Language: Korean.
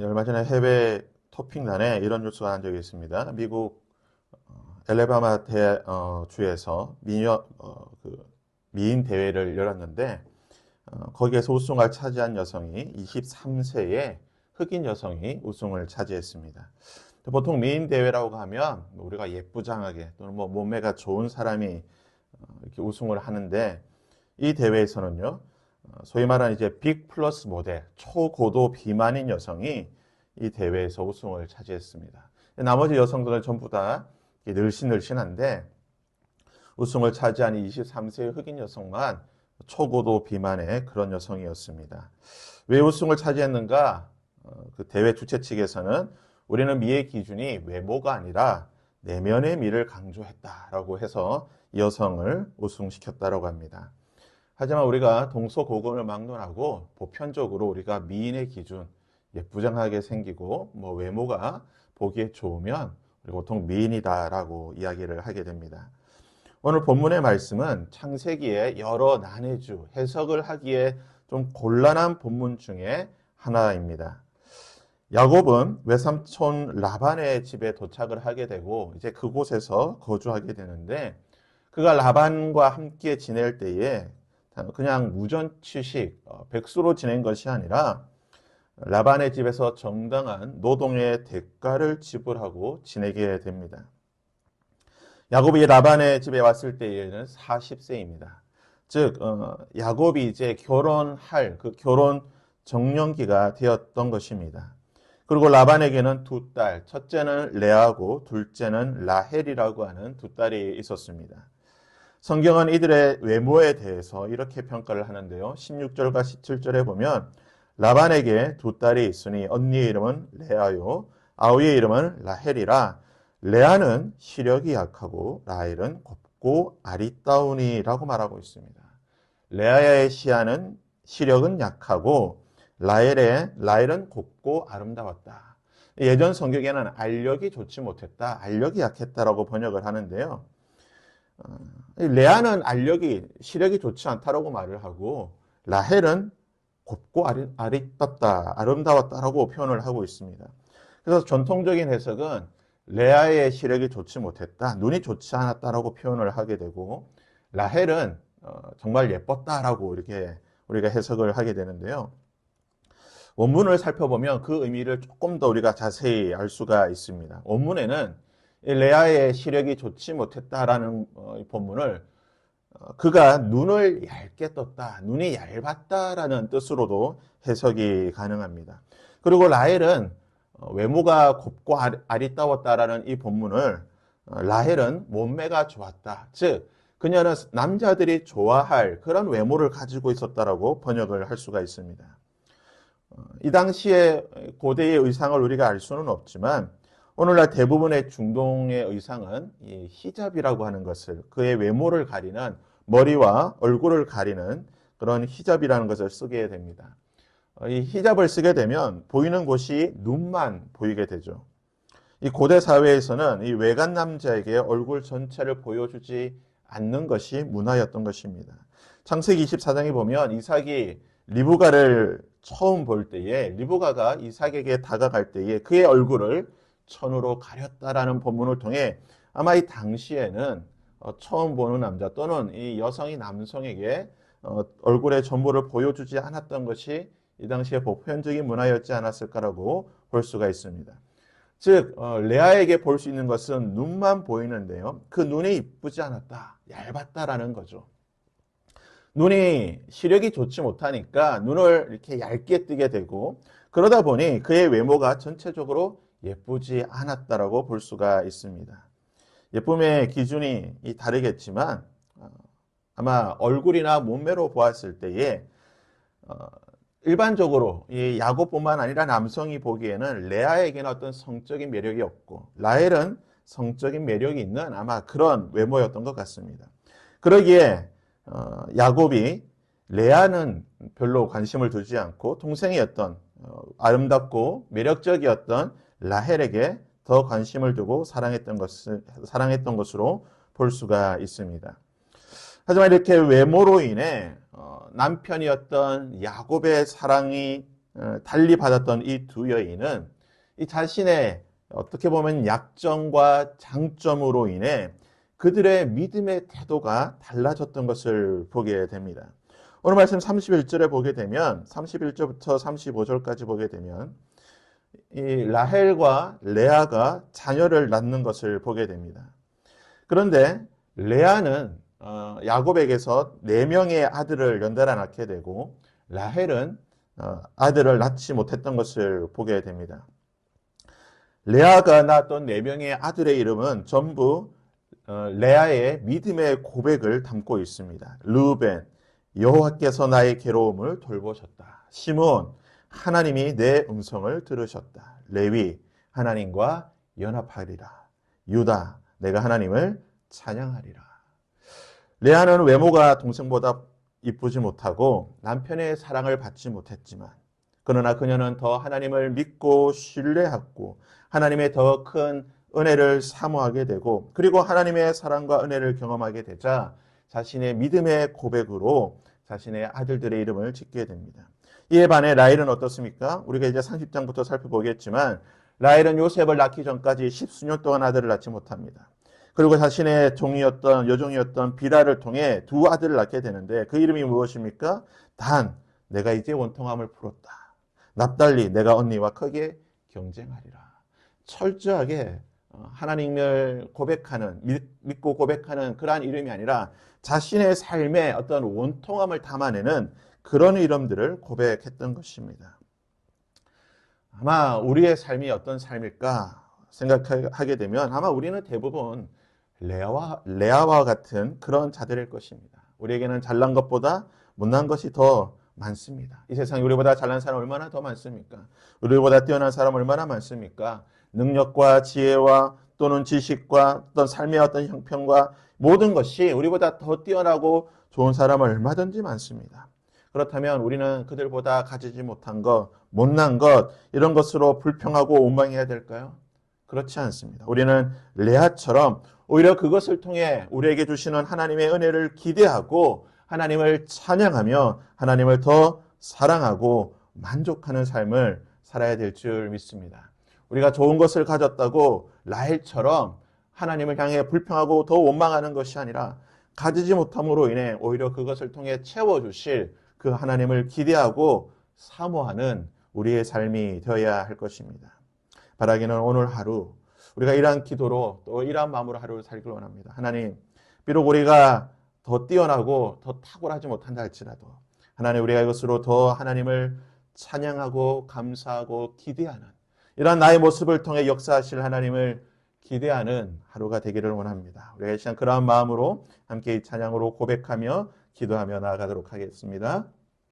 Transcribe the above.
얼마 전에 해외 토픽란에 이런 뉴스가 난 적이 있습니다. 미국 엘레바마 주에서 미인 대회를 열었는데 거기에서 우승을 차지한 여성이 23세의 흑인 여성이 우승을 차지했습니다. 보통 미인 대회라고 하면 우리가 예쁘장하게 또는 몸매가 좋은 사람이 이렇게 우승을 하는데 이 대회에서는요. 소위 말하는 이제 빅 플러스 모델, 초고도 비만인 여성이 이 대회에서 우승을 차지했습니다. 나머지 여성들은 전부 다 늘씬늘씬한데 우승을 차지한 23세의 흑인 여성만 초고도 비만의 그런 여성이었습니다. 왜 우승을 차지했는가? 그 대회 주최 측에서는 우리는 미의 기준이 외모가 아니라 내면의 미를 강조했다라고 해서 이 여성을 우승시켰다고 합니다. 하지만 우리가 동서고금을 막론하고 보편적으로 우리가 미인의 기준, 예쁘장하게 생기고 외모가 보기에 좋으면 우리가 보통 미인이다라고 이야기를 하게 됩니다. 오늘 본문의 말씀은 창세기의 여러 난해주, 해석을 하기에 좀 곤란한 본문 중에 하나입니다. 야곱은 외삼촌 라반의 집에 도착을 하게 되고 이제 그곳에서 거주하게 되는데 그가 라반과 함께 지낼 때에 그냥 무전취식, 백수로 지낸 것이 아니라 라반의 집에서 정당한 노동의 대가를 지불하고 지내게 됩니다. 야곱이 라반의 집에 왔을 때에는 40세입니다. 즉 야곱이 이제 결혼할 그 결혼 정년기가 되었던 것입니다. 그리고 라반에게는 두 딸, 첫째는 레아고 둘째는 라헬이라고 하는 두 딸이 있었습니다. 성경은 이들의 외모에 대해서 이렇게 평가를 하는데요. 16절과 17절에 보면 라반에게 두 딸이 있으니 언니의 이름은 레아요 아우의 이름은 라헬이라 레아는 시력이 약하고 라헬은 곱고 아리따우니라고 말하고 있습니다. 레아의 시력은 약하고 라헬은 곱고 아름다웠다. 예전 성경에는 알력이 좋지 못했다, 알력이 약했다라고 번역을 하는데요. 레아는 시력이 좋지 않다라고 말을 하고 라헬은 곱고 아리따웠다, 아름다웠다라고 표현을 하고 있습니다. 그래서 전통적인 해석은 레아의 시력이 좋지 못했다, 눈이 좋지 않았다라고 표현을 하게 되고 라헬은 정말 예뻤다라고 이렇게 우리가 해석을 하게 되는데요. 원문을 살펴보면 그 의미를 조금 더 우리가 자세히 알 수가 있습니다. 원문에는 레아의 시력이 좋지 못했다라는 본문을 그가 눈을 얇게 떴다, 눈이 얇았다라는 뜻으로도 해석이 가능합니다. 그리고 라헬은 외모가 곱고 아리따웠다라는 이 본문을 라헬은 몸매가 좋았다, 즉 그녀는 남자들이 좋아할 그런 외모를 가지고 있었다라고 번역을 할 수가 있습니다. 이 당시에 고대의 의상을 우리가 알 수는 없지만 오늘날 대부분의 중동의 의상은 이 히잡이라고 하는 것을, 그의 외모를 가리는, 머리와 얼굴을 가리는 그런 히잡이라는 것을 쓰게 됩니다. 이 히잡을 쓰게 되면 보이는 곳이 눈만 보이게 되죠. 이 고대 사회에서는 이 외간 남자에게 얼굴 전체를 보여주지 않는 것이 문화였던 것입니다. 창세기 24장에 보면 이삭이 리브가를 처음 볼 때에 리브가가 이삭에게 다가갈 때에 그의 얼굴을 천으로 가렸다라는 본문을 통해 아마 이 당시에는 처음 보는 남자 또는 이 여성이 남성에게 얼굴의 전부를 보여주지 않았던 것이 이 당시의 보편적인 문화였지 않았을까라고 볼 수가 있습니다. 즉 레아에게 볼 수 있는 것은 눈만 보이는데요. 그 눈이 이쁘지 않았다, 얇았다라는 거죠. 눈이 시력이 좋지 못하니까 눈을 이렇게 얇게 뜨게 되고 그러다 보니 그의 외모가 전체적으로 예쁘지 않았다라고 볼 수가 있습니다. 예쁨의 기준이 다르겠지만 아마 얼굴이나 몸매로 보았을 때에 일반적으로 이 야곱뿐만 아니라 남성이 보기에는 레아에게는 어떤 성적인 매력이 없고 라헬은 성적인 매력이 있는 아마 그런 외모였던 것 같습니다. 그러기에 야곱이 레아는 별로 관심을 두지 않고 동생이었던 아름답고 매력적이었던 라헬에게 더 관심을 두고 사랑했던 것으로 볼 수가 있습니다. 하지만 이렇게 외모로 인해 남편이었던 야곱의 사랑이 달리 받았던 이 두 여인은 이 자신의 어떻게 보면 약점과 장점으로 인해 그들의 믿음의 태도가 달라졌던 것을 보게 됩니다. 오늘 말씀 31절에 보게 되면 31절부터 35절까지 보게 되면 이 라헬과 레아가 자녀를 낳는 것을 보게 됩니다. 그런데 레아는 야곱에게서 4명의 아들을 연달아 낳게 되고 라헬은 아들을 낳지 못했던 것을 보게 됩니다. 레아가 낳았던 4명의 아들의 이름은 전부 레아의 믿음의 고백을 담고 있습니다. 르우벤, 여호와께서 나의 괴로움을 돌보셨다. 시므온, 하나님이 내 음성을 들으셨다. 레위, 하나님과 연합하리라. 유다, 내가 하나님을 찬양하리라. 레아는 외모가 동생보다 이쁘지 못하고 남편의 사랑을 받지 못했지만 그러나 그녀는 더 하나님을 믿고 신뢰하고 하나님의 더 큰 은혜를 사모하게 되고 그리고 하나님의 사랑과 은혜를 경험하게 되자 자신의 믿음의 고백으로 자신의 아들들의 이름을 짓게 됩니다. 이에 반해 라헬은 어떻습니까? 우리가 이제 30장부터 살펴보겠지만 라헬은 요셉을 낳기 전까지 10수년 동안 아들을 낳지 못합니다. 그리고 자신의 여종이었던 비라를 통해 두 아들을 낳게 되는데 그 이름이 무엇입니까? 단, 내가 이제 원통함을 풀었다. 납달리, 내가 언니와 크게 경쟁하리라. 철저하게 하나님을 고백하는, 믿고 고백하는 그러한 이름이 아니라 자신의 삶에 어떤 원통함을 담아내는 그런 이름들을 고백했던 것입니다. 아마 우리의 삶이 어떤 삶일까 생각하게 되면 아마 우리는 대부분 레아와 같은 그런 자들일 것입니다. 우리에게는 잘난 것보다 못난 것이 더 많습니다. 이 세상에 우리보다 잘난 사람 얼마나 더 많습니까? 우리보다 뛰어난 사람 얼마나 많습니까? 능력과 지혜와 또는 지식과 어떤 삶의 어떤 형편과 모든 것이 우리보다 더 뛰어나고 좋은 사람은 얼마든지 많습니다. 그렇다면 우리는 그들보다 가지지 못한 것, 못난 것, 이런 것으로 불평하고 원망해야 될까요? 그렇지 않습니다. 우리는 레아처럼 오히려 그것을 통해 우리에게 주시는 하나님의 은혜를 기대하고 하나님을 찬양하며 하나님을 더 사랑하고 만족하는 삶을 살아야 될 줄 믿습니다. 우리가 좋은 것을 가졌다고 라헬처럼 하나님을 향해 불평하고 더 원망하는 것이 아니라 가지지 못함으로 인해 오히려 그것을 통해 채워주실 그 하나님을 기대하고 사모하는 우리의 삶이 되어야 할 것입니다. 바라기는 오늘 하루 우리가 이러한 기도로 또 이러한 마음으로 하루를 살기를 원합니다. 하나님, 비록 우리가 더 뛰어나고 더 탁월하지 못한다 할지라도 하나님 우리가 이것으로 더 하나님을 찬양하고 감사하고 기대하는 이러한 나의 모습을 통해 역사하실 하나님을 기대하는 하루가 되기를 원합니다. 우리가 이 시간 그러한 마음으로 함께 이 찬양으로 고백하며 기도하며 나아가도록 하겠습니다.